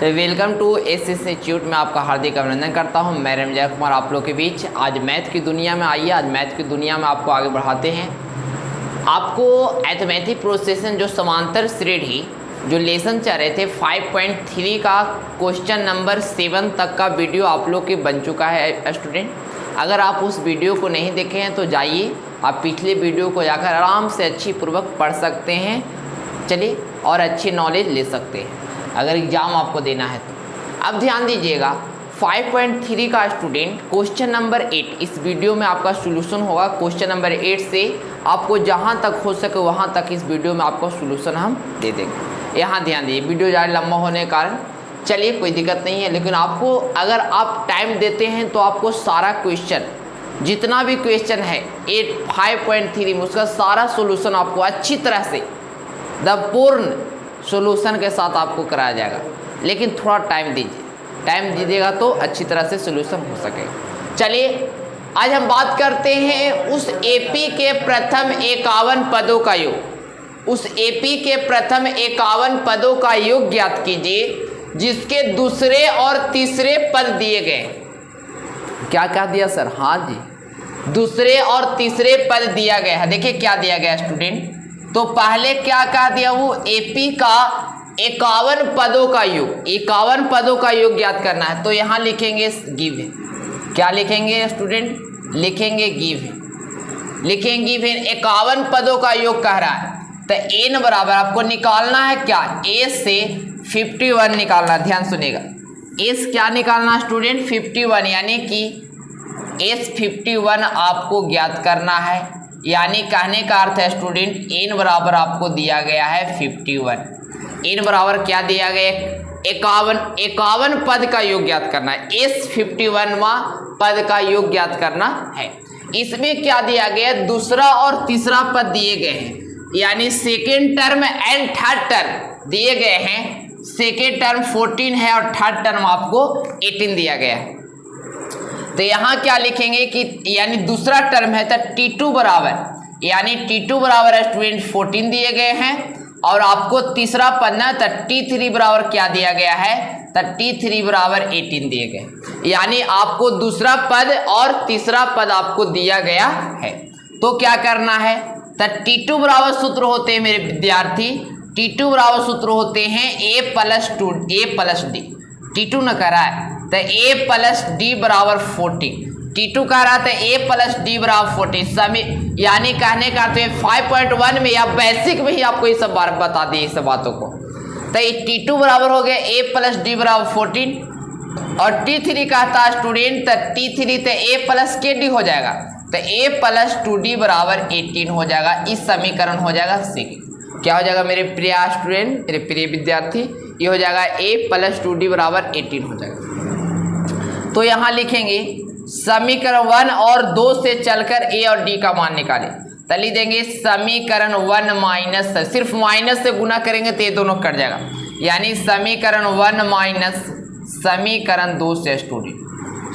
तो welcome to SS institute में आपका हार्दिक अभिनंदन करता हूं। मैं रमजय कुमार आप लोग के बीच। आज मैथ की दुनिया में आइए, आज मैथ की दुनिया में आपको आगे बढ़ाते हैं। आपको अरिथमेटिक प्रोसेशन जो समांतर श्रेणी जो लेसन चल रहे थे 5.3 का क्वेश्चन नंबर 7 तक का वीडियो आप लोग के बन चुका है स्टूडेंट। अगर आप उस वीडियो को नहीं देखे हैं तो जाइए, आप पिछले वीडियो को जाकर आराम से अच्छी पूर्वक पढ़ सकते हैं, चलिए, और अच्छी नॉलेज ले सकते हैं अगर एग्ज़ाम आपको देना है तो। अब ध्यान दीजिएगा 5.3 का स्टूडेंट क्वेश्चन नंबर 8 इस वीडियो में आपका सॉल्यूशन होगा। क्वेश्चन नंबर 8 से आपको जहां तक हो सके वहां तक इस वीडियो में आपको सॉल्यूशन हम दे देंगे। यहाँ ध्यान दीजिए, वीडियो ज़्यादा लंबा होने के कारण चलिए कोई दिक्कत नहीं है, लेकिन आपको अगर आप टाइम देते हैं तो आपको सारा क्वेश्चन जितना भी क्वेश्चन है 5.3 में उसका सारा सॉल्यूशन आपको अच्छी तरह से पूर्ण सॉल्यूशन के साथ आपको कराया जाएगा। लेकिन थोड़ा टाइम दीजिए, टाइम दीजिएगा तो अच्छी तरह से सॉल्यूशन हो सकेगा। चलिए आज हम बात करते हैं उस एपी के प्रथम 51 पदों का योग। उस एपी के प्रथम 51 पदों का योग ज्ञात कीजिए जिसके दूसरे और तीसरे पद दिए गए। क्या क्या दिया सर? हाँ जी, दूसरे और तीसरे पद दिया गया है। देखिए क्या दिया गया स्टूडेंट, तो पहले क्या क्या दिया, वो एपी का 51 पदों का योग, 51 पदों का योग ज्ञात करना है। तो यहाँ लिखेंगे गिव है। क्या लिखेंगे स्टूडेंट? लिखेंगे गिव है, लिखेंगे गिव है। 51 पदों का योग कह रहा है तो एन बराबर आपको निकालना है क्या, ए से 51 निकालना। ध्यान सुनेगा, एस क्या निकालना स्टूडेंट? 51, यानी कि एस 51 आपको ज्ञात करना है। यानी कहने का अर्थ है स्टूडेंट एन बराबर आपको दिया गया है 51। एन बराबर क्या दिया गया? 51 पद का योग ज्ञात करना है। एस 51वां पद का योग ज्ञात करना है। इसमें क्या दिया गया? दूसरा और तीसरा पद दिए गए हैं, यानी second term and third term दिए गए हैं। सेकेंड टर्म 14 है और थर्ड टर्म आपको 18 दिया गया है। तो यहाँ क्या लिखेंगे कि यानी दूसरा टर्म है तो T2 बराबर, यानी T2 बराबर स्टूडेंट 14 दिए गए हैं। और आपको तीसरा पद ना तो T3 बराबर क्या दिया गया है? तो T3 बराबर 18 दिए गए। यानी आपको दूसरा पद और तीसरा पद आपको दिया गया है। तो क्या करना है? तो T2 बराबर सूत्र होते हैं मेरे विद्यार्थी, T2 बराबर सूत्र होते हैं A+D। T2 न करा है तो A+D बराबर 40। T2 कह रहा था A+D बराबर 40 समी, यानी कहने का तो 5.1 में या बेसिक में ही आपको ये सब बार बता दिए इस बातों को। तो T2 बराबर हो गया A+D बराबर 14 और T3 कहता है स्टूडेंट तो T3 तो A+KD हो जाएगा, तो A+2D बराबर 18 हो जाएगा। इस समीकरण हो जाएगा सेकेंड। क्या हो जाएगा मेरे प्रिय स्टूडेंट, मेरे प्रिय विद्यार्थी? ये हो जाएगा A+2D बराबर 18 हो जाएगा। तो यहाँ लिखेंगे समीकरण 1 और 2 से चलकर A और D का मान निकालें। तली देंगे समीकरण 1 माइनस, सिर्फ माइनस से गुना करेंगे तो ये दोनों कट जाएगा, यानी समीकरण 1 माइनस समीकरण 2 से स्टूडेंट,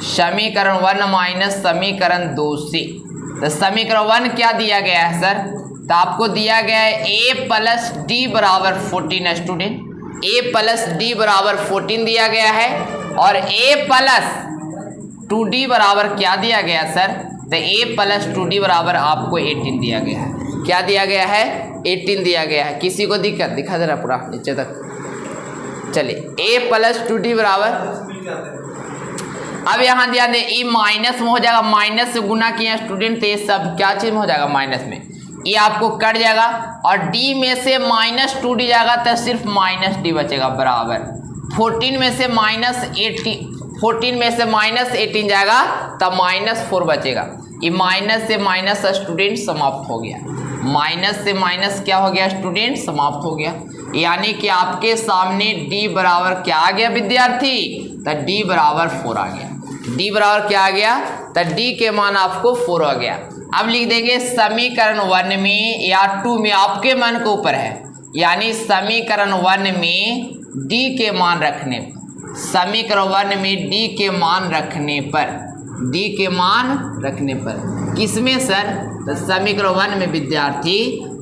समीकरण 1 माइनस समीकरण 2 से। तो समीकरण 1 क्या दिया गया है सर? तो आपको दिया गया है A+D बराबर 14 स्टूडेंट, A+D बराबर 14 दिया गया है और A+2D बराबर क्या दिया गया सर? तो A+2D बराबर आपको 18 दिया गया है। क्या दिया गया है? 18 दिया गया है। किसी को दिक्कत? दिखा दे रहा पूरा नीचे तक। चलिए A+2D बराबर, अब यहाँ ध्यान दें ये माइनस में हो जाएगा, माइनस से गुना किया स्टूडेंट तो ये सब क्या चीज में हो जाएगा? माइनस में। ये आपको कट जाएगा और D में से -2D जाएगा तो सिर्फ -D बचेगा बराबर 14 में से -18 जाएगा तो -4 बचेगा। ये माइनस से माइनस स्टूडेंट समाप्त हो गया, माइनस से माइनस क्या हो गया स्टूडेंट? समाप्त हो गया। यानी कि आपके सामने D बराबर क्या आ गया विद्यार्थी? तो D बराबर 4 आ गया। D बराबर क्या आ गया? तो D के मान आपको 4 आ गया। अब लिख देंगे समीकरण 1 में या 2 में, आपके मन के ऊपर है, यानी समीकरण 1 में D के मान रखने पर, समीकरण 1 में D के मान रखने पर, D के मान रखने पर किसमें सर? तो समीकरण 1 में विद्यार्थी,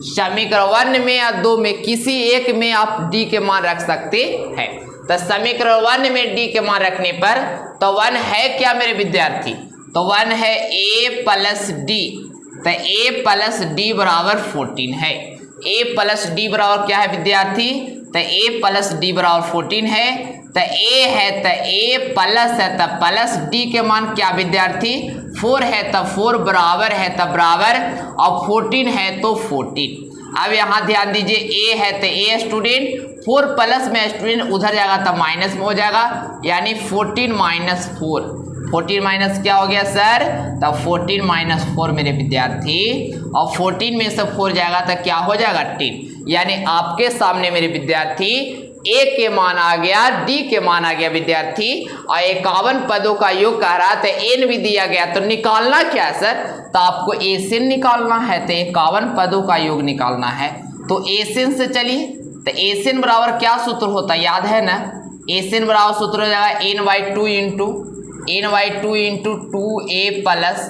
समीकरण 1 में या 2 में किसी एक में आप D के मान रख सकते हैं। तो समीकरण 1 में डी के मान रखने पर तो 1 है क्या मेरे विद्यार्थी, तो 1 है a प्लस डी, तो a प्लस डी बराबर 14 है। a प्लस डी बराबर क्या है विद्यार्थी, तो a प्लस डी बराबर 14 है। तो a है तो a प्लस है तो प्लस डी के मान क्या विद्यार्थी 4 है, तो 4 बराबर है तो बराबर, और 14 है तो 14। अब यहाँ ध्यान दीजिए a है तो a स्टूडेंट, 4 प्लस में स्टूडेंट उधर जाएगा तो माइनस में हो जाएगा, यानी 14 माइनस 4, 14 माइनस क्या हो गया सर, तो 14 माइनस 4 मेरे विद्यार्थी, और 14 में से 4 जाएगा तो क्या हो जाएगा 10। यानी आपके सामने मेरे विद्यार्थी a के मान आ गया, d के मान आ गया विद्यार्थी, और 51 पदों का योग कह रहा है, तो n भी दिया गया, तो निकालना क्या है सर, तो आपको एसिन निकालना है, तो 51 पदों का योग निकालना है। तो एसिन से चलिए, तो एसिन बराबर क्या सूत्र होता है याद है ना, एसिन बराबर सूत्र हो जाएगा n/2 into 2a plus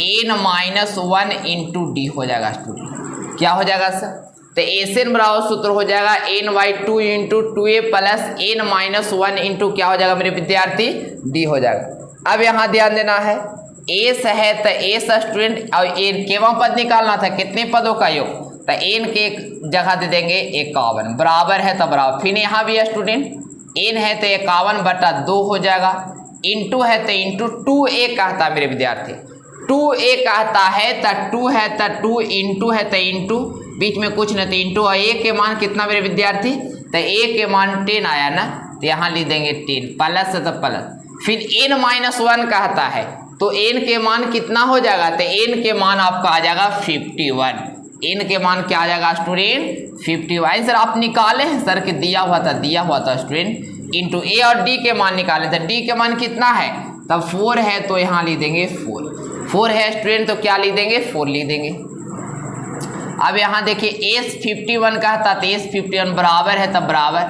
n-1 into D हो जाएगा स्टूडेंट, क्या हो जाएगा सर, तो एसिन बराबर सूत्र हो जाएगा n/2 into 2a plus n-1 into क्या हो जाएगा मेरे विद्यार्थी d हो जाएगा। अब यहाँ ध्यान देना है एस है तो एस स्टूडेंट, और एन केवल पद निकालना था, कितने पदों का योग, तो एन के जगह दे देंगे 51, बराबर है तो बराबर, फिर यहाँ भी है स्टूडेंट एन है तो 51/2 हो जाएगा, इंटू है तो इंटू 2a कहता है मेरे विद्यार्थी, 2a कहता है तो 2 है तो 2 इंटू है तो इंटू, बीच में कुछ नहीं तो इंटू, और a के मान कितना मेरे विद्यार्थी, तो a के मान 10 आया ना, तो यहाँ लिख देंगे 10, प्लस है तो प्लस, फिर n-1 कहता है तो n के मान कितना हो जाएगा, तो n के मान आपका आ जाएगा 51, n के मान क्या आ जाएगा स्टूडेंट 51। सर आप निकाले हैं सर के दिया हुआ था स्टूडेंट, इंटू a और d के मान निकाले, तो d के मान कितना है, तब 4 है तो यहाँ लिख देंगे 4 है स्टूडेंट, तो क्या लिख देंगे 4 लिख देंगे। अब यहाँ देखिए एस 51 कहता तो एस 51 बराबर है तब बराबर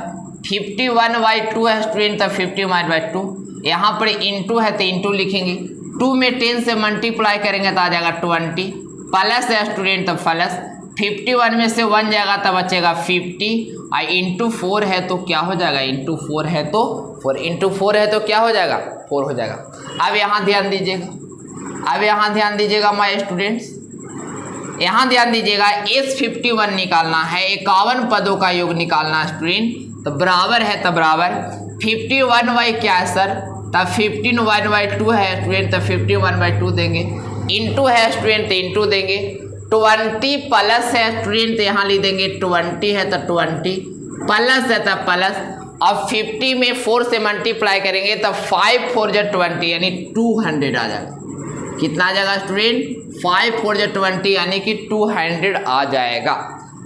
51/2 है स्टूडेंट, तब 51/2, यहाँ पर इंटू है तो इंटू लिखेंगे, 2 में 10 से मल्टीप्लाई करेंगे तो आ जाएगा 20, प्लस है स्टूडेंट तब प्लस, 51 में से 1 जाएगा तब बचेगा 50, और इंटू 4 है तो क्या हो जाएगा, इंटू 4 है तो 4, इंटू 4 है तो क्या हो जाएगा 4 हो जाएगा। अब यहाँ ध्यान दीजिएगा, माय स्टूडेंट्स, यहाँ ध्यान दीजिएगा S51 निकालना है, 51 पदों का योग निकालना स्टूडेंट, तो बराबर है तब बराबर 51 क्या है सर, तब 15/2 है स्टूडेंट, तो 51/2 देंगे, इंटू है स्टूडेंट तो इंटू देंगे, 20 प्लस है स्टूडेंट तो यहाँ लिख देंगे 20 है तो 20, प्लस है तब प्लस, अब 50 में 4 से मल्टीप्लाई करेंगे तो 5 4 जा 20 यानी 200 आ जाएगा, कितना आ जाएगा स्टूडेंट 5 4 जा 20 यानी कि 200 आ जाएगा।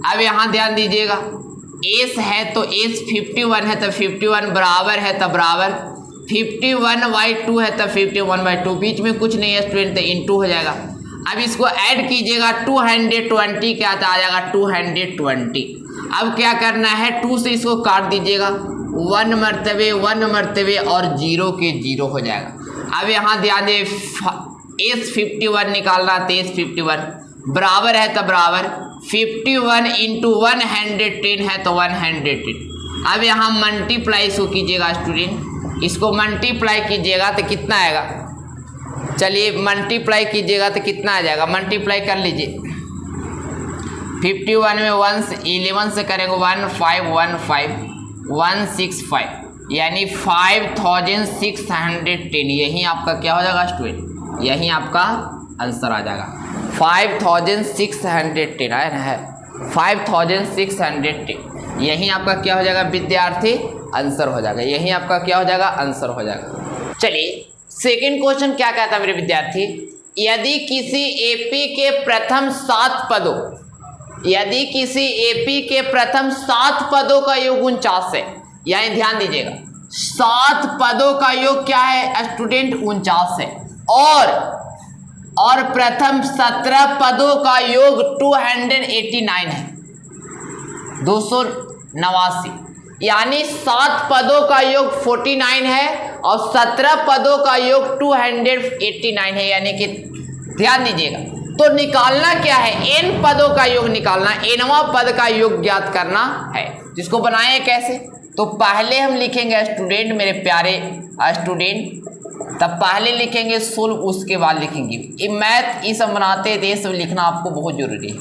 अब यहाँ ध्यान दीजिएगा एस है तो एस 51 है तो 51 बराबर है तब बराबर 51/2 है तो 51/2, बीच में कुछ नहीं है स्टूडेंट तो इंटू हो जाएगा। अब इसको ऐड कीजिएगा 220 क्या आ जाएगा 220। अब क्या करना है 2 से इसको काट दीजिएगा, 1 मरतबे और 0 के 0 हो जाएगा। अब यहाँ ध्यान दे S51 निकालना तो S51 बराबर है तब बराबर 51 इंटू 110 है तो 110। अब यहाँ मल्टीप्लाई इसको कीजिएगा स्टूडेंट, इसको मल्टीप्लाई कीजिएगा तो कितना आएगा, चलिए मल्टीप्लाई कीजिएगा तो कितना आ जाएगा, मल्टीप्लाई कर लीजिए 51 में 11 से करेंगे 165 यानी 5610, यही आपका क्या हो जाएगा स्टूडेंट, यही आपका आंसर आ जाएगा 5610 है 5610, यही आपका क्या हो जाएगा विद्यार्थी आंसर हो जाएगा, यही आपका क्या हो जाएगा आंसर हो जाएगा। चलिए सेकंड क्वेश्चन क्या कहता है मेरे विद्यार्थी, यदि किसी एपी के प्रथम 7 पदों, यदि किसी एपी के प्रथम 7 पदों का योग 49 है, यानी ध्यान दीजिएगा 7 पदों का योग क्या है स्टूडेंट 49 है, और प्रथम 17 पदों का योग 289 है 289, यानी 7 पदों का योग 49 है और 17 पदों का योग 289 है, यानी कि ध्यान दीजिएगा तो निकालना क्या है, n पदों का योग निकालना, nवां पद का योग ज्ञात करना है। जिसको बनाए कैसे, तो पहले हम लिखेंगे स्टूडेंट, मेरे प्यारे स्टूडेंट, तब पहले लिखेंगे सोल्व, उसके बाद लिखेंगे ये मैथ। ये सब बनाते थे, ये सब लिखना आपको बहुत जरूरी है।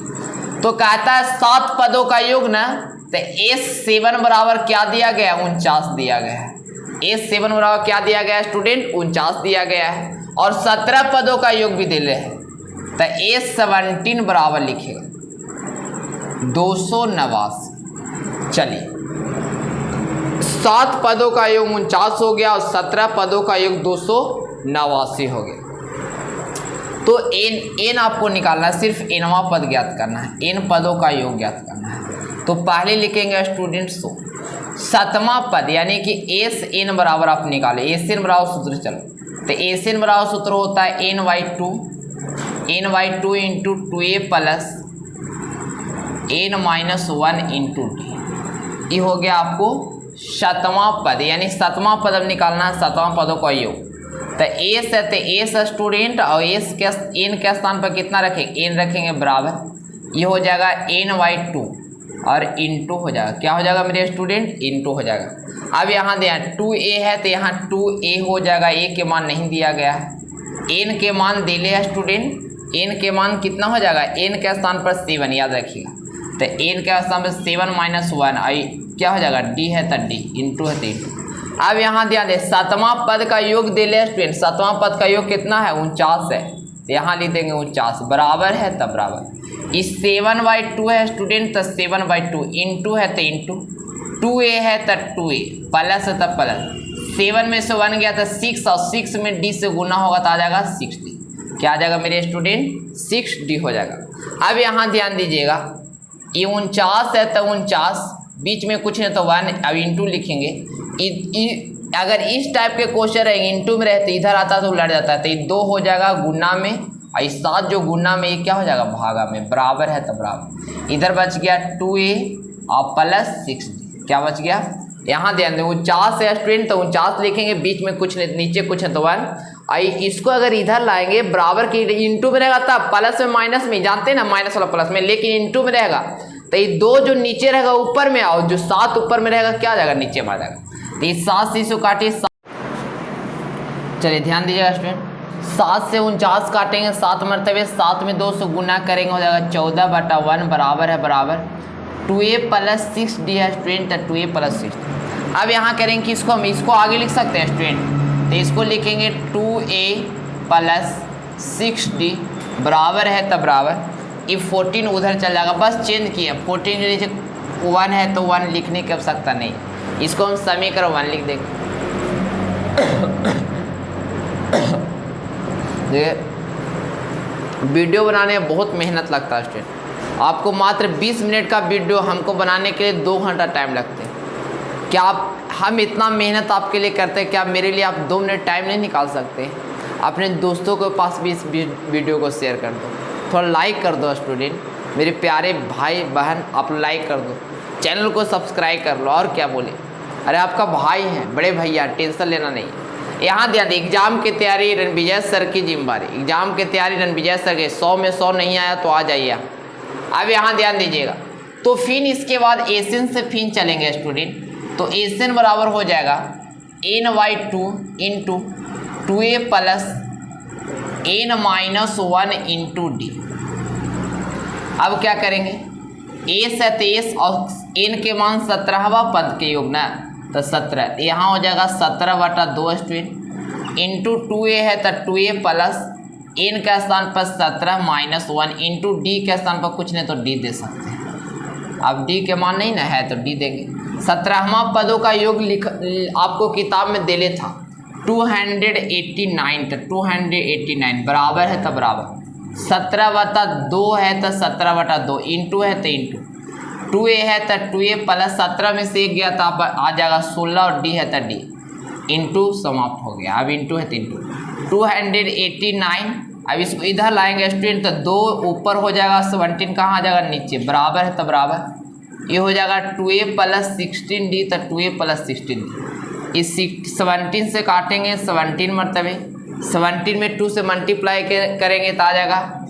तो कहता है 7 पदों का योग ना, तो S7 बराबर क्या दिया गया, 49 दिया गया है। S7 बराबर क्या दिया गया है स्टूडेंट, 49 दिया गया है। और 17 पदों का योग भी दे रहे हैं, तो S17 बराबर लिखेगा 289। चलिए 7 पदों का योग 49 हो गया और 17 पदों का योग 289 हो गया। तो n आपको निकालना है, सिर्फ nवां पद ज्ञात करना है, n पदों का योग ज्ञात करना है। तो पहले लिखेंगे स्टूडेंट 7वां पद यानी कि Sn बराबर आप निकाले, Sn बराबर सूत्र चलो, तो Sn बराबर सूत्र होता है n/2 into 2a plus n-1 into D. ये हो गया आपको 7वां पद, यानी 7वां पद अब निकालना है, 7वां पदों का योग। तो एस है तो एस स्टूडेंट, और एस के एन के स्थान पर कितना रखेंगे, एन रखेंगे बराबर। ये हो जाएगा n/2 और इंटू हो जाएगा, क्या हो जाएगा मेरे स्टूडेंट, इंटू हो जाएगा। अब यहाँ दिया 2a है तो यहाँ 2a हो जाएगा, a के मान नहीं दिया गया है, n के मान दे ले स्टूडेंट, n के मान कितना हो जाएगा, n के स्थान पर 7 याद रखिएगा। तो n के स्थान पर 7 - 1 आई क्या हो जाएगा, d है तो d, इंटू है तो इंटू। अब यहाँ ध्यान दे 7वां पद का योग दे ले स्टूडेंट, 7वां पद का योग कितना है, 49 है, तो यहाँ लिख देंगे 49 बराबर है तब बराबर। इस 7/2 है स्टूडेंट, तो 7/2 इंटू है तो इंटू, 2a है तो 2a प्लस है तब प्लस, 7 में से 1 गया तो 6 और 6 में d से गुना होगा तो आ जाएगा 6d। क्या आ जाएगा मेरे स्टूडेंट, 6d हो जाएगा। अब यहाँ ध्यान दीजिएगा, ये 49 है तो 49, बीच में कुछ नहीं तो 1, अब इंटू लिखेंगे। अगर इस टाइप के क्वेश्चन रहेंगे इंटू में रहते, इधर आता तो उलट जाता है, तो ये 2 हो जाएगा गुना में, और 7 जो गुना में, ये क्या हो जाएगा भागा में, बराबर है तो बराबर। इधर बच गया 2a और प्लस 6d, क्या बच गया, यहाँ ध्यान दें 49 है स्टूडेंट, तो 49 लिखेंगे, बीच में कुछ नहीं, नीचे कुछ है तो 1, आई इसको अगर इधर लाएंगे बराबर की, इंटू में रहेगा तब, प्लस में माइनस में जानते हैं ना, माइनस वाला प्लस में, लेकिन इंटू में रहेगा तो ये 2 जो नीचे रहेगा ऊपर में, और जो 7 ऊपर में रहेगा क्या आ जाएगा, नीचे में आ जाएगा। तो ये 7 से इसको काटिए, चलिए ध्यान दीजिएगा स्टूडेंट, 7 से 49 काटेंगे, 7 मरतबे 7 में 2 से गुना करेंगे, हो जाएगा 14/1 बराबर है बराबर 2a प्लस 6d है स्टूडेंट, 2a प्लस 6d। अब यहाँ करेंगे कि इसको हम इसको आगे लिख सकते हैं स्टूडेंट, तो इसको लिखेंगे 2a प्लस 6d बराबर है तब बराबर, ये 14 उधर चल जाएगा, बस चेंज किया, 14 जो नीचे 1 है तो 1 लिखने की आवश्यकता नहीं, इसको हम समीकरण 1 लिख देंगे। वीडियो बनाने में बहुत मेहनत लगता है स्टूडेंट, आपको मात्र 20 मिनट का वीडियो हमको बनाने के लिए 2 घंटा टाइम लगते हैं। क्या हम इतना मेहनत आपके लिए करते हैं, क्या मेरे लिए आप 2 मिनट टाइम नहीं निकाल सकते? अपने दोस्तों के पास भी इस वीडियो को शेयर कर दो, थोड़ा लाइक कर दो स्टूडेंट, मेरे प्यारे भाई बहन आप लाइक कर दो, चैनल को सब्सक्राइब कर लो, और क्या बोले, अरे आपका भाई है, बड़े भैया, टेंशन लेना नहीं। यहाँ ध्यान दें, एग्जाम की तैयारी रणविजय सर की जिम्मेदारी, एग्जाम की तैयारी रणविजय सर के, 100 में 100 नहीं आया तो आ जाइए। अब यहाँ ध्यान दीजिएगा, तो फिर इसके बाद एसन से फिर चलेंगे स्टूडेंट, तो एसन बराबर हो जाएगा n/2 into 2a plus n-1 into d। अब क्या करेंगे, एस है तो एस और n के मान 17वां पद के योग ना, तो 17, यहाँ हो जाएगा 17/2 स्टूडेंट इंटू 2a है तो 2a प्लस n के स्थान पर 17 - 1 इंटू d के स्थान पर कुछ नहीं तो d दे सकते हैं। अब d के मान नहीं ना है तो d देंगे। 17वां पदों का योग आपको किताब में दे ले था 289, तो 289 बराबर है तो बराबर 17/2 है तो 17/2 इंटू है तो इंटू 2a है तो 2a प्लस 17 में से 1 गया तो आ जाएगा 16 और d है तो d इंटू समाप्त हो गया। अब इंटू है तो इंटू 289। अब इसको इधर लाएंगे स्टूडेंट, तो 2 ऊपर हो जाएगा, 17 कहाँ आ जाएगा नीचे, बराबर है तो बराबर, ये हो जाएगा 2a प्लस 16d, तो 2a प्लस 16d। इस 17 से काटेंगे, 17 मरतबे 17 में 2 से मल्टीप्लाई करेंगे तो आ जाएगा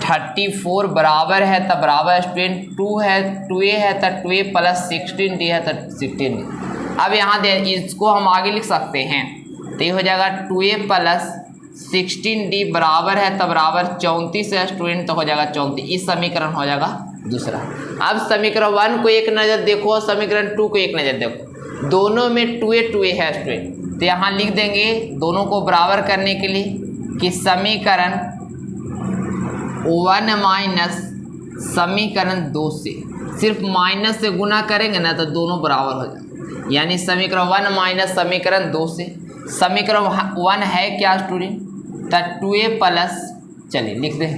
34 बराबर है तब बराबर स्टूडेंट 2 है 2a है तो 2a प्लस 16d है तो 16d। अब यहाँ दे इसको हम आगे लिख सकते हैं तो ये हो जाएगा 2a प्लस 16d बराबर है तब बराबर 34 है स्टूडेंट तो हो जाएगा 34। इस समीकरण हो जाएगा दूसरा। अब समीकरण 1 को एक नज़र देखो और समीकरण 2 को एक नज़र देखो, दोनों में 2a है स्टूडेंट, तो यहाँ लिख देंगे दोनों को बराबर करने के लिए कि समीकरण 1 माइनस समीकरण 2 से, सिर्फ माइनस से गुना करेंगे ना तो दोनों बराबर हो जाएंगे, यानी समीकरण 1 माइनस समीकरण 2 से। समीकरण 1 है क्या स्टूडेंट, तो 2a प्लस, चलिए लिख दें,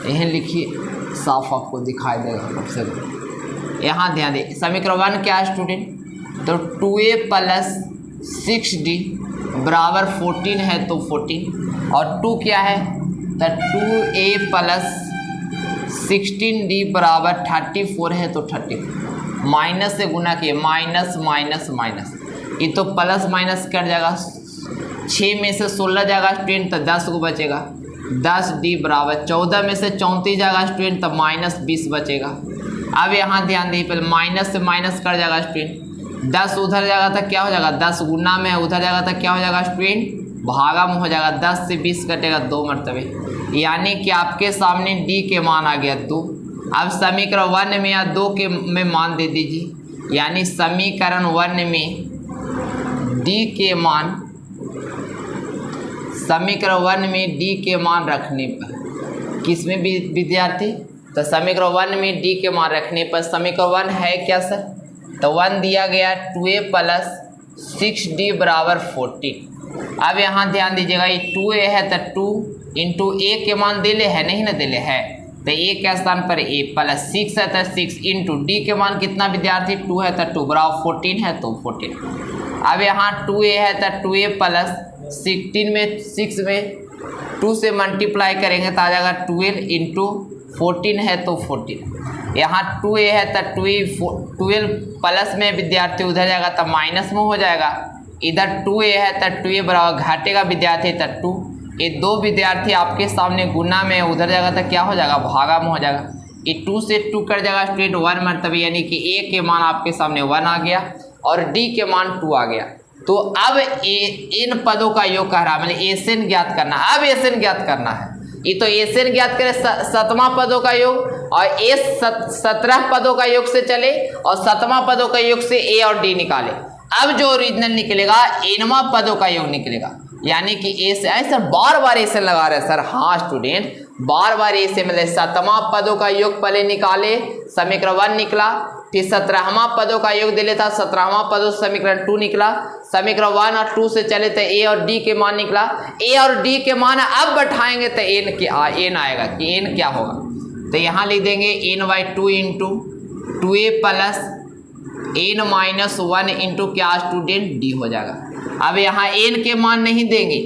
यह लिखिए साफ आपको दिखाई देगा सबसे। यहाँ ध्यान दें समीकरण 1 क्या है स्टूडेंट, तो 2a प्लस 6d बराबर 14 है तो 14, और 2 क्या है तो 2a प्लस 16d बराबर 34 है तो 34। माइनस से गुना किए, माइनस माइनस माइनस, ये तो प्लस माइनस कट जाएगा, 6 में से 16 जाएगा स्टूडेंट तो 10 को बचेगा, 10d बराबर 14 में से 34 जाएगा स्टूडेंट तब माइनस 20 बचेगा। अब यहाँ ध्यान दीजिए पहले माइनस से माइनस कर जाएगा स्टूडेंट, 10 उधर जाएगा तो क्या हो जाएगा, 10 गुना में उधर जाएगा तो क्या हो जाएगा स्टूडेंट, भागा में हो जाएगा, 10 से 20 कटेगा 2 मरतबे, यानी कि आपके सामने d के मान आ गया 2। अब समीकरण 1 में या 2 के में मान दे दीजिए, यानी समीकरण 1 में d के मान, समीकरण 1 में d के मान रखने पर, किसमें भी विद्यार्थी, तो समीकरण 1 में d के मान रखने पर समीकरण 1 है क्या सर, तो 1 दिया गया 2a प्लस 6d बराबर 14। अब यहाँ ध्यान दीजिएगा ये 2a है तो 2 इंटू a के मान दिले है नहीं ना, दिले है तो a के स्थान पर a प्लस 6 है तो 6 इंटू d के मान कितना विद्यार्थी 2 है तो 2 बराबर 14 है तो 14। अब यहाँ 2a है तो 2a प्लस 16 में 6 में 2 से मल्टीप्लाई करेंगे तो आ जाएगा 12 इंटू 14 है तो 14। यहाँ 2a है तो 12 प्लस में विद्यार्थी उधर जाएगा तो माइनस में हो जाएगा, इधर 2a है तो 2a बराबर घाटेगा विद्यार्थी तो 2, ये 2 विद्यार्थी आपके सामने गुना में उधर जाएगा तो क्या हो जाएगा, भागा में हो जाएगा, ये 2 से 2 कर जाएगा स्टूडेंट 1 मरतबे, यानी कि a के मान आपके सामने 1 आ गया और d के मान 2 आ गया। तो अब इन पदों का योग कह रहा है, मतलब एसएन ज्ञात करना है। अब एसएन ज्ञात करना है, ये तो एसएन ज्ञात करे 7वां पदों का योग, और ए 17 पदों का योग से चले और 7वां पदों का योग से ए और डी निकाले। अब जो ओरिजिनल निकलेगा एनवां पदों का योग निकलेगा, यानी कि ए से आए सर बार बार एसएन लगा रहे हैं सर, हाँ स्टूडेंट बार बार एसएन, मतलब 7वां पदों का योग पहले निकाले, समीकरण 1 निकला, फिर 17वां पदों का योग दे लेता, 17वां पदों से समीकरण 2 निकला, समीकरण 1 और 2 से चले तो ए और डी के मान निकला, ए और डी के मान अब बैठाएंगे तो एन आएगा कि एन क्या होगा, तो यहाँ लिख देंगे n/2 into 2a plus n minus 1 into क्या स्टूडेंट डी हो जाएगा। अब यहाँ n के मान नहीं देंगे,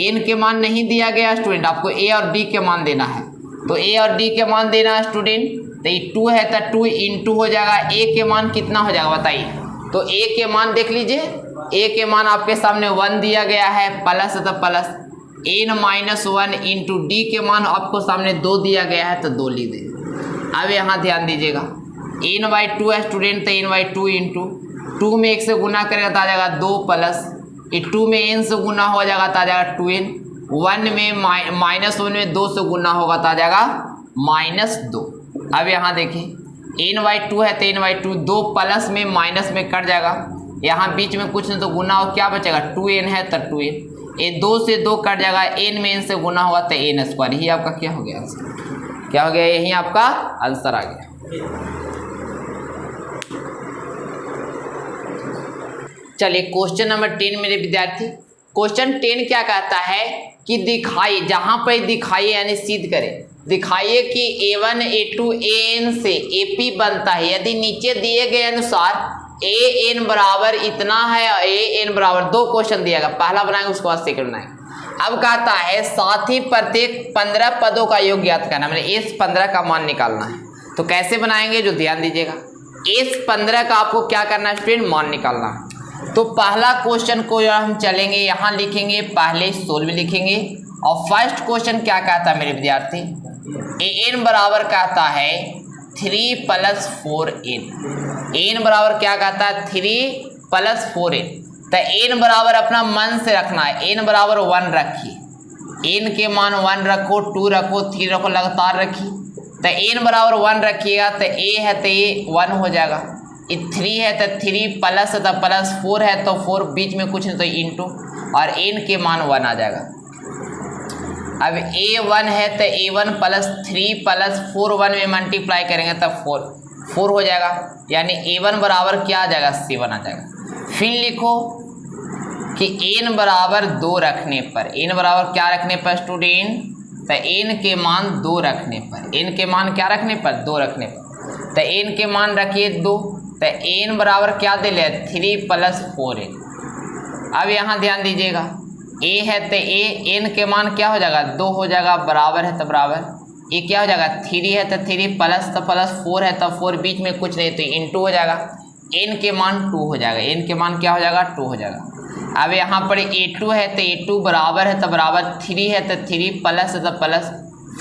n के मान नहीं दिया गया स्टूडेंट, आपको a और d के मान देना है, तो a और d के मान देना है स्टूडेंट, तो ये 2 है तो 2 इंटू हो जाएगा, a के मान कितना हो जाएगा बताइए, तो a के मान देख लीजिए, a के मान आपके सामने 1 दिया गया है, प्लस है तो plus n minus 1 into D के मान आपको सामने 2 दिया गया है तो 2 लिख दें। अब यहाँ ध्यान दीजिएगा n/2 है स्टूडेंट, तो n/2 इंटू 2 में 1 से गुना करेगा तो आ जाएगा 2 प्लस 2 में n से गुना हो जाएगा तो आ जाएगा 2n, 1 में माइनस 1 में 2 से गुना होगा तो आ जाएगा -2। अब यहाँ देखिए n/2 है तो n/2 2 प्लस में माइनस में कट जाएगा, यहाँ बीच में कुछ नहीं तो गुना हो, क्या बचेगा 2n है तो 2n, ये 2 से 2 कट जाएगा, n में n से गुना होगा तो n², यही आपका क्या हो गया आंसर, क्या हो गया, यही आपका आंसर आ गया। चलिए क्वेश्चन नंबर 10 मेरे विद्यार्थी, क्वेश्चन 10 क्या कहता है कि दिखाइए, जहां पर दिखाइए यानी सिद्ध करें, दिखाइए कि a1 a2 an से ap बनता है यदि नीचे दिए गए अनुसार an बराबर इतना है और an बराबर 2 क्वेश्चन दिया गया, पहला बनाएंगे उसके बाद सेकंड बनाएंगे। अब कहता है साथ ही प्रत्येक 15 पदों का योग ज्ञात करना, मतलब इस 15 का मान निकालना है, तो कैसे बनाएंगे जो ध्यान दीजिएगा, इस 15 का आपको क्या करना है स्टूडेंट, मान निकालना है। तो पहला क्वेश्चन को हम चलेंगे, यहाँ लिखेंगे पहले सोल्व लिखेंगे, और फर्स्ट क्वेश्चन क्या कहता है मेरे विद्यार्थी, एन बराबर कहता है 3 + 4n। एन बराबर क्या कहता है 3 + 4n। तो एन बराबर अपना मन से रखना है, एन बराबर 1 रखिए, एन के मान 1 रखो, 2 रखो, 3 रखो, लगातार रखिए। तो एन बराबर 1 रखिएगा तो ए है तो ए 1 हो जाएगा, 3 है तो 3 प्लस है तो प्लस, 4 है तो 4, बीच में कुछ नहीं तो इंटू, और एन के मान 1 आ जाएगा। अब a1 है तो a1 + 3 + 4 1 में मल्टीप्लाई करेंगे तब 4 हो जाएगा, यानी a1 बराबर क्या आ जाएगा 7 आ जाएगा। फिर लिखो कि n बराबर 2 रखने पर, n बराबर क्या रखने पर स्टूडेंट, तो n के मान 2 रखने पर, n के मान क्या रखने पर 2 रखने पर, तो n के मान रखिए 2, तो n बराबर क्या दे ले 3 + 4n। अब यहाँ ध्यान दीजिएगा a है तो a, n के मान क्या हो जाएगा 2 हो जाएगा, बराबर है तो बराबर, ये क्या हो जाएगा 3 है तो 3 प्लस तो प्लस, 4 है तो 4, बीच में कुछ नहीं तो इंटू हो जाएगा, n के मान 2 हो जाएगा, n के मान क्या हो जाएगा 2 हो जाएगा। अब यहाँ पर a2 है तो a2 बराबर है तो बराबर, 3 है तो 3 प्लस है तो प्लस,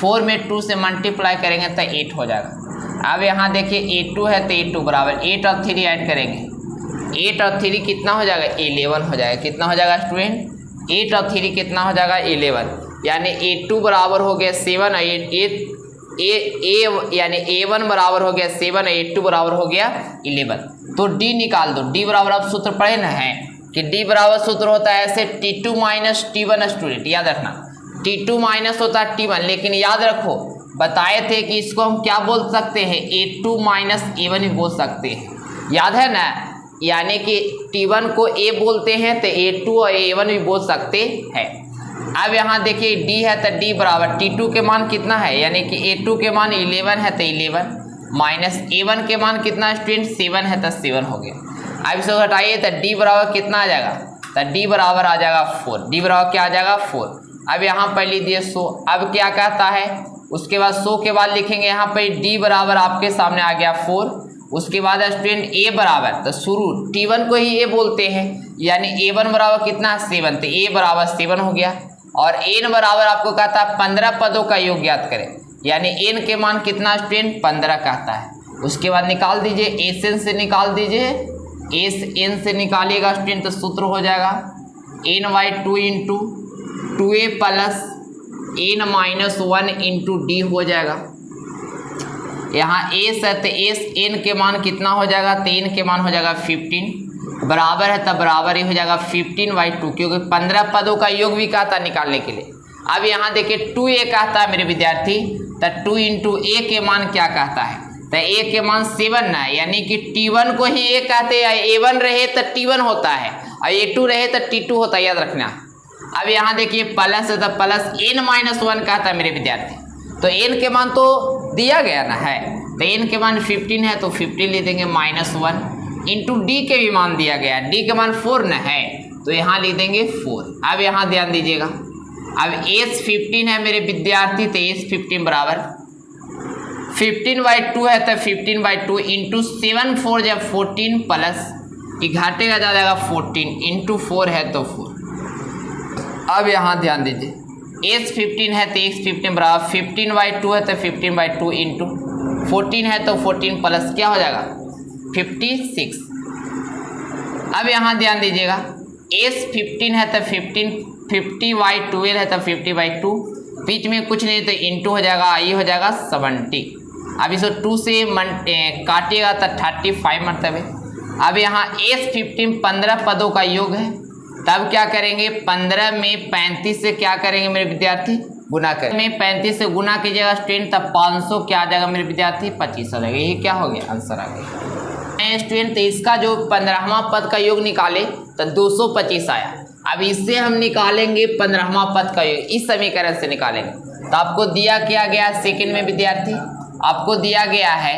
4 में 2 से मल्टीप्लाई करेंगे तो 8 हो जाएगा। अब यहाँ देखिए a2 है तो a2 बराबर 8 और 3 ऐड करेंगे, 8 और 3 कितना हो जाएगा 11 हो जाएगा। कितना हो जाएगा स्टूडेंट 8 और 3 कितना हो जाएगा 11, यानी a2 बराबर हो गया 7, यानी a1 बराबर हो गया 7, a2 बराबर हो गया 11। तो d निकाल दो, d बराबर आप सूत्र पढ़े ना है कि d बराबर सूत्र होता है ऐसे t2 - t1 स्टूडेंट, याद रखना t2 माइनस होता है t1, लेकिन याद रखो बताए थे कि इसको हम क्या बोल सकते हैं a2 - a1 भी बोल सकते हैं, याद है ना, यानी कि t1 को a बोलते हैं तो a2 और a1 भी बोल सकते हैं। अब यहाँ देखिए d है तो d बराबर t2 के मान कितना है, यानी कि a2 के मान 11 है तो 11 माइनस a1 के मान कितना स्टूडेंट 7 है तो 7 हो गया। अब इसको घटाइए तो d बराबर कितना आ जाएगा, तो d बराबर आ जाएगा 4, d बराबर क्या आ जाएगा 4। अब यहाँ पर लीजिए 100, अब क्या कहता है उसके बाद 100 के बाद लिखेंगे यहाँ पर d बराबर आपके सामने आ गया 4, उसके बाद स्टूडेंट a बराबर, तो शुरू t1 को ही a बोलते हैं, यानी a1 बराबर कितना 7, तो a बराबर 7 हो गया। और n बराबर आपको कहता है 15 पदों का योग ज्ञात करें, यानी n के मान कितना स्टूडेंट 15 कहता है। उसके बाद निकाल दीजिए sn से निकाल दीजिए, sn से निकालिएगा स्टूडेंट तो सूत्र हो जाएगा n/2 into 2a plus n-1 into d हो जाएगा। यहाँ s है तो n के मान कितना हो जाएगा, तो n के मान हो जाएगा 15, बराबर है तब बराबर ही हो जाएगा 15/2, क्योंकि 15 पदों का योग भी कहता है निकालने के लिए। अब यहाँ देखिए 2a कहता है मेरे विद्यार्थी, तो 2 इंटू a के मान क्या कहता है, तो a के मान 7 ना, यानी कि t1 को ही a कहते हैं, a1 रहे तो t1 होता है और a2 रहे तो t2 होता है, याद रखना। अब यहाँ देखिए प्लस है तो प्लस n-1 कहता है मेरे विद्यार्थी, तो n के मान तो दिया गया ना है, तो n के मान 15 है तो 15 लिख देंगे -1 इंटू d के भी मान दिया गया, d के मान 4 न है तो यहाँ लिख देंगे 4। अब यहाँ ध्यान दीजिएगा, अब s 15 है मेरे विद्यार्थी, तो s 15 बराबर 15/2 है तो 15/2 इंटू 7 4 जब 14 प्लस घाटेगा जा जाएगा 14 इंटू 4 है तो 4। अब यहाँ ध्यान दीजिए s 15 है तो x 15 बराबर 15/2 है तो 15/2 इंटू 14 है तो 14 प्लस क्या हो जाएगा 56। अब यहाँ ध्यान दीजिएगा s 15 है तो 50/12 है तो 50/2, बीच में कुछ नहीं तो इंटू हो जाएगा, ये हो जाएगा 70। अब इसको 2 से काटिएगा तो 35 मतलब है। अब यहाँ s 15 15 पदों का योग है, तब क्या करेंगे 15 में 35 से क्या करेंगे मेरे विद्यार्थी गुना करें, में 35 से गुना कीजिएगा स्टूडेंट, तब 500 क्या आ जाएगा मेरे विद्यार्थी 25 आ जाएगा। ये क्या हो गया आंसर आ गया स्टूडेंट। तो इसका जो 15वां पद का योग निकाले तो 225 आया। अब इससे हम निकालेंगे 15वां पद का योग, इस समीकरण से निकालेंगे। तो आपको दिया क्या गया सेकंड में विद्यार्थी, आपको दिया गया है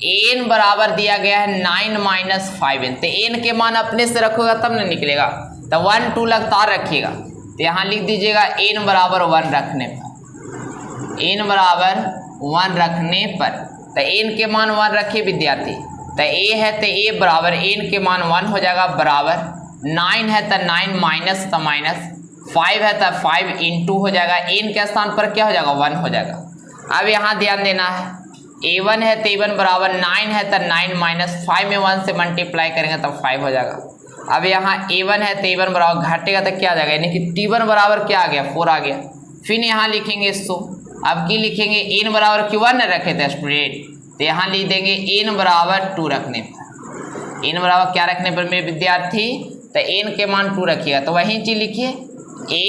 n बराबर दिया गया है 9 - 5n, तो n के मान अपने से रखोगा तब ना निकलेगा, तो 1 2 लगातार रखिएगा। तो यहाँ लिख दीजिएगा n बराबर 1 रखने पर, n बराबर 1 रखने पर, तो n के मान 1 रखिए विद्यार्थी, तो a है तो a बराबर n के मान 1 हो जाएगा, बराबर 9 है तो 9 माइनस तो माइनस, 5 है तो 5 इंटू हो जाएगा, n के स्थान पर क्या हो जाएगा 1 हो जाएगा। अब यहाँ ध्यान देना है, A1 है तो A1 बराबर 9 है तो 9 माइनस 5 में 1 से मल्टीप्लाई करेंगे तब 5 हो जाएगा। अब यहाँ A1 है तो A1 बराबर घटेगा तो क्या आ जाएगा, यानी कि T1 बराबर क्या आ गया, 4 आ गया। फिर यहाँ लिखेंगे 100। अब की लिखेंगे n बराबर क्यों 1 रखे थे स्टूडेंट, तो यहाँ लिख देंगे n बराबर 2 रखने पर, n बराबर क्या रखने पर मेरे विद्यार्थी, तो n के मान 2 रखिएगा। तो वही चीज लिखिए,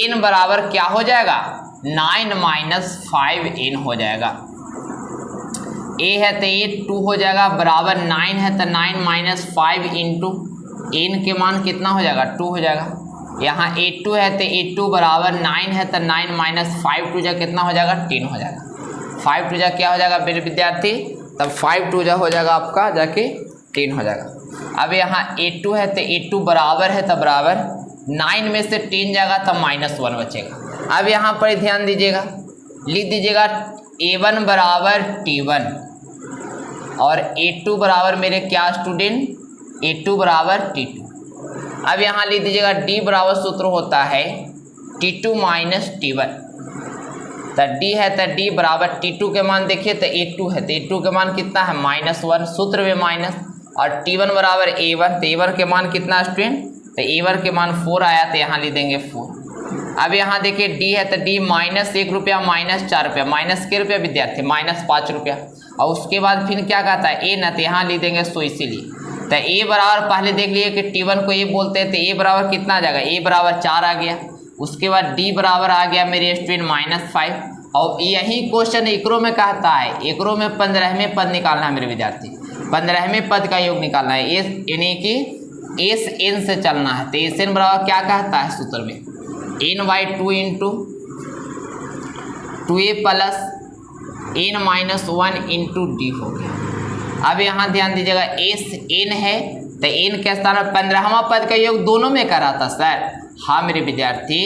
n बराबर क्या हो जाएगा, 9 माइनस 5n हो जाएगा। a है तो a 2 हो जाएगा, बराबर 9 है तो 9 माइनस 5 इंटू n के मान कितना हो जाएगा, 2 हो जाएगा। यहाँ a2 है तो a2 बराबर 9 है तो 9 माइनस 5 टू जा कितना हो जाएगा, 10 हो जाएगा। 5 टू जा क्या हो जाएगा मेरे विद्यार्थी, तब 5 टू जा हो जाएगा आपका जाके 10 हो जाएगा। अब यहाँ a2 है तो a2 बराबर है तो बराबर 9 में से 10 जाएगा तब -1 बचेगा। अब यहाँ पर ध्यान दीजिएगा, लिख दीजिएगा a1 बराबर t1 और a2 बराबर मेरे क्या स्टूडेंट, a2 बराबर t2। अब यहाँ लिख दीजिएगा d बराबर सूत्र होता है t2 माइनस t1, तो d है तो d बराबर t2 के मान देखिए तो a2 है तो a2 के मान कितना है -1, सूत्र में माइनस, और t1 बराबर a1 तो a1 के मान कितना स्टूडेंट, तो a1 के मान 4 आया तो यहाँ लिख देंगे 4। अब यहाँ देखिए d है तो d -1 रुपया -4 रुपया, माइनस के रुपया विद्यार्थी -5 रुपया, और उसके बाद फिर क्या कहता है a न, तो यहाँ लिख देंगे 100। इसीलिए तो a बराबर पहले देख लिए कि t1 को a बोलते हैं तो a बराबर कितना आ जाएगा, a बराबर 4 आ गया। उसके बाद d बराबर आ गया मेरे स्टूडेंट -5, और यही क्वेश्चन एकरो में कहता है, एकरो में 15वें पद निकालना है मेरे विद्यार्थी, 15वें पद का योग निकालना है, यानी कि एस एन से चलना है। तो एस एन बराबर क्या कहता है सूत्र में, n/2 into 2a plus n-1 into D हो गया। अब यहाँ ध्यान दीजिएगा एस एन है तो एन के स्थान पर 15वां पद का योग दोनों में कह रहा था सर, हाँ मेरे विद्यार्थी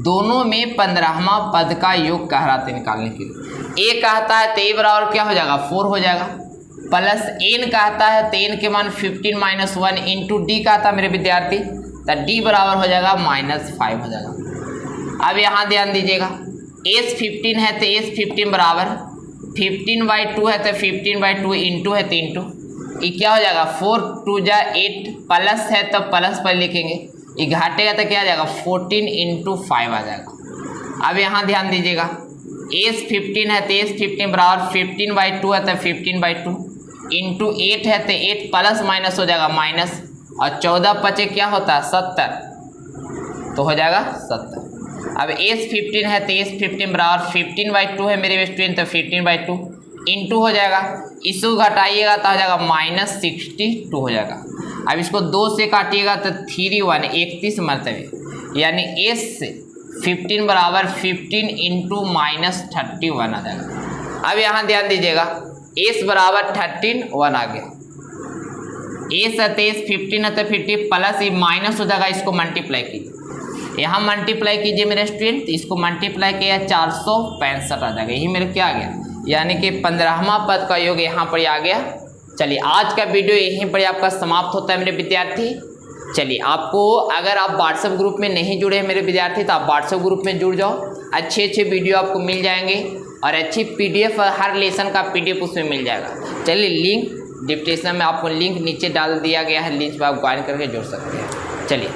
दोनों में 15वां पद का योग कह रहा था निकालने के लिए। ए कहता है तो ए बराबर क्या हो जाएगा 4 हो जाएगा, प्लस एन कहता है तो एन के मान 15 - 1 इंटू डी कहता है मेरे विद्यार्थी, तो डी बराबर हो जाएगा -5 हो जाएगा। अब यहाँ ध्यान दीजिएगा एस 15 है तो एस 15 बराबर 15/2 है तो 15/2 इंटू है तो इंटू ये क्या हो जाएगा 4 2 जा 8, प्लस है तो प्लस पर लिखेंगे, ये घाटेगा तो क्या आ जाएगा 14 इंटू 5 आ जाएगा। अब यहाँ ध्यान दीजिएगा एस 15 है तो एस 15 बराबर 15/2 है तो 15/2 इंटू 8 है तो 8 प्लस माइनस हो जाएगा माइनस, और 14 पचे क्या होता है 70, तो हो जाएगा 70। अब एस 15 है तो एस 15 बराबर 15/2 है मेरे स्टूडेंट तो 15/2 इंटू हो जाएगा, इसको घटाइएगा तो हो जाएगा -62 हो जाएगा। अब इसको 2 से काटिएगा तो 3 1 31 मरतबे, यानी एस 15 बराबर 15 इंटू -31 आ जाएगा। अब यहाँ ध्यान दीजिएगा एस बराबर 13 1 आ गया, एस है तो एस 15 है तो 50 प्लस ये माइनस हो जाएगा, इसको मल्टीप्लाई कीजिए, यहाँ मल्टीप्लाई कीजिए मेरे स्टूडेंट, इसको मल्टीप्लाई किया 465 आ जाएगा, यही मेरे क्या आ गया, यानी कि 15वां पद का योग यहाँ पर आ गया। चलिए आज का वीडियो यहीं पर आपका समाप्त होता है मेरे विद्यार्थी। चलिए आपको अगर आप व्हाट्सएप ग्रुप में नहीं जुड़े हैं मेरे विद्यार्थी तो आप व्हाट्सएप ग्रुप में जुड़ जाओ, अच्छे वीडियो आपको मिल जाएंगे और अच्छी PDF हर लेसन का PDF उसमें मिल जाएगा। चलिए लिंक डिस्क्रिप्शन में आपको लिंक नीचे डाल दिया गया है, लिंक पर आप ज्वाइन करके जुड़ सकते हैं। चलिए।